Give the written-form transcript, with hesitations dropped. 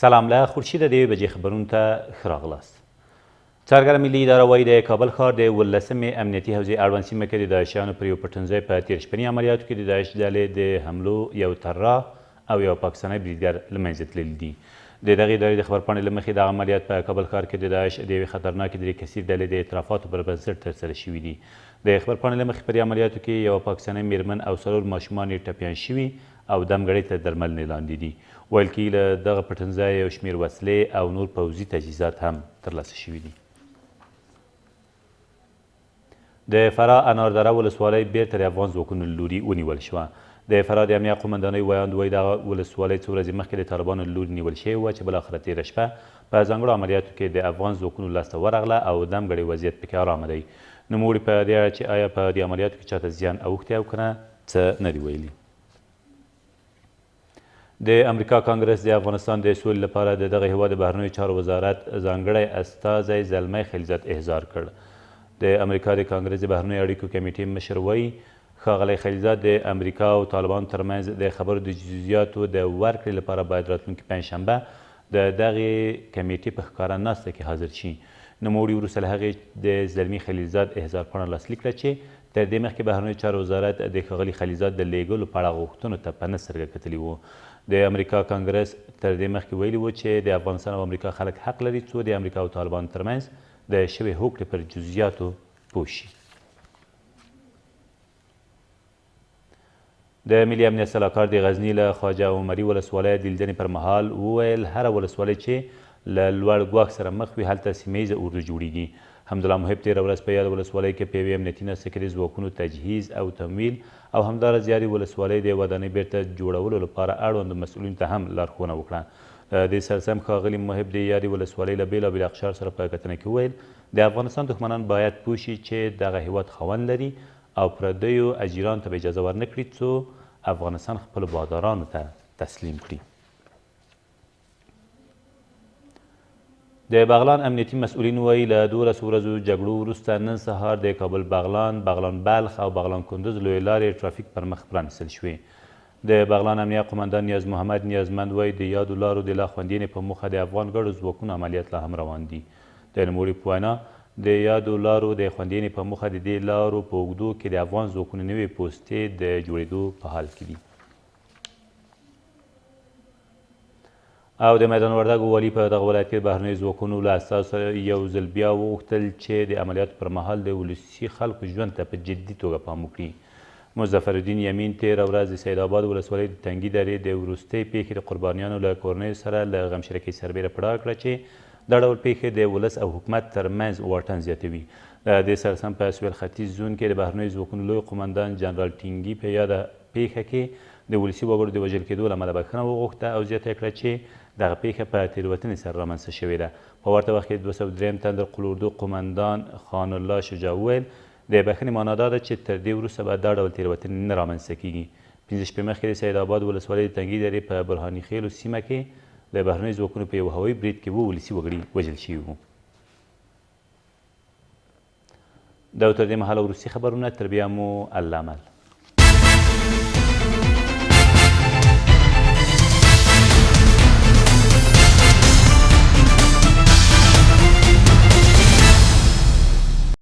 سلام له خورشید د 2 بجې خبرونو ته ښه راغلاست. څارګره ملي اداره وایي د کابل ښار د 18مې امنیتي حوزې اړوند سیمه کې د داعشیانو پر یو پټنځای په تېر شپني عملیاتو کې د داعش ډلې د حملو یو طراح او یو پاکستانی بریدګر له منځه تللي دي. د دغې ادارې د خبرپاڼې له مخې دغه عملیات په کابل ښار کې د داعش د یوې خطرناکې درې کسیز ډلې د اعترافاتو پر بنسټ ترسره شوي دي. د خبرپاڼې له مخې په دې عملیاتو کې یوه پاکستاني میرمن او 4 ماشومان یې ټپیان شوي او دمګړۍ ته درملنې لاندې دي. ویل کېږي له دغه پټنځای یو شمېر وسلې او نور پوځي تجهیزات هم ترلاسه شوي دي. د فراه اناردره ولسوالۍ بیرته د افغان ځواکونو له لوري ونیول شوه. د فراه د امنیه قومندانۍ ویاند وایي دغه ولسوالۍ څو ورځې مخکې د طالبانو له لوري نیول شوې وه چې بالاخره تېره شپه په ځانګړو عملیاتو کې د افغان ځواکونو لاسته ورغله او دمګړی وضعیت پکې ارامه دی. نوموړي په دې اړه چې آیا په دې عملیاتو کې چاته زیان اوښتی او که نه څه نه دي ویلي. د امریکا کانګرس د افغانستان د سولې لپاره د دغه هیواد د بهرنیو چارو وزارت ځانګړی استازی زلمی خلیلزاد احضار کړ. د امریکا د کانګرس د بهرنیو اړیکو کمیټې مشر وایي ښاغلی خلیلزاد د امریکا او طالبانو ترمنځ د خبرو د جزئیاتو د ورکړې لپاره باید راتلونکي پنجشنبه د دغې کمیټې په ښکاره ناسته کې حاضر شي. نوموړي وروسته له هغې د زلمي خلیلزاد احضار پاڼه لاسلیک کړه چې تر دې مخکې بهرنیو چارو وزارت د ښاغلي خلیلزاد د لیږلو په اړه غوښتنو ته په نه سترګه کتلي وو. د امریکا کانګرس تر دې مخکې ویلي وو چې د افغانستان او امریکا خلک حق لري څو د امریکا او طالبانو ترمنځ د شوې هوکړې پر جزئیاتو پوه شي. د ملي امنیت سلاکار د غزني له خواجه عمري ولسوالۍ د لیدنې پر مهال وویل هره ولسوالۍ چې له لوړ ګواښ سره مخ وي هلته سیمه ییزه اردو جوړیږي. حمدالله محب تېره ورځ په یاده ولسوالۍ کې په یوې امنیتي ناسته کې د ځواکونو تجهیز او تمویل او همداراز یادې ولسوالۍ د ودانۍ بیرته جوړولو لپاره اړوندو مسؤلینو ته هم لارښوونه وکړه. د دې سرسم ښاغلي محب د یادې ولسوالۍ له بېلابېلو اقشار سره په کتنه کې وویل د افغانستان دښمنان باید پوه شي چې دغه هیواد خاوند لري او پردیو اجیرانو ته به اجازه ورنه کړي څو افغانستان خپلو بادارانو ته تسلیم کړي. د بغلان امنیتي مسؤلین وایي له 12 ورځو جګړو وروسته نن سهار د کابل بغلان بلخ او بغلان کندوز لویې لارې ټرافیک پر مخ پرانیستل شوې. د بغلان امنیه قمندان نیاز محمد نیازمند وایي د یادو لارو د لا خوندینې په موخه د افغان ګډو ځواکونو عملیات لا هم روان دي. د نوموړي په وینا د یادو لارو د خوندینې په موخه د دې لارو په اوږدو کې د افغان ځواکونو نوې پوستې د جوړېدو په حال کې دي. او د میدان وردګو والي په دغه ولایت کې د بهرنیو ځواکونو له استازو سره یو ځل بیا وغوښتل چې د عملیاتو پر مهال د ولسي خلکو ژوند ته په جدي توګه پام وکړي. مظفرالدین یمین تېره ورځ د سید آباد ولسوالۍ د تنګي درې د وروستۍ پیښې د قربانیانو له کورنیو سره له غمشرکۍ سربیره په ډاګه کړه چې دا ډول پیښې د ولس او حکومت ترمنځ واټن زیاتوي. د دې سرسم په سویل ختیځ زون کې د بهرنیو ځواکونو لوی قمندان جنرال ټینګي په یاده پیښه کې د ولسي وګړو د وژل کېدو له امله بښنه وغوښته او زیاته یې کړه چې دغه پیښه په تېروتنې سره رامنځته شوې ده. په ورته وخت کې 203 تندر قلوردو قمندان خان الله شجاع وویل د بښنې معنا دا ده چې تر دې وروسته به دا ډول تېروتنې نه رامنځته کېږي. 15 شپې مخکې د سید آباد ولسوالۍ د تنګي درې په برهاني خیلو سیمه کې د بهرنیو ځواکونو په یو هوایي برید کې 2 ولسي وګړي وژل شوي وو. دا تر دې مهاله وروستي خبرونه، تر بیا مو الله مل.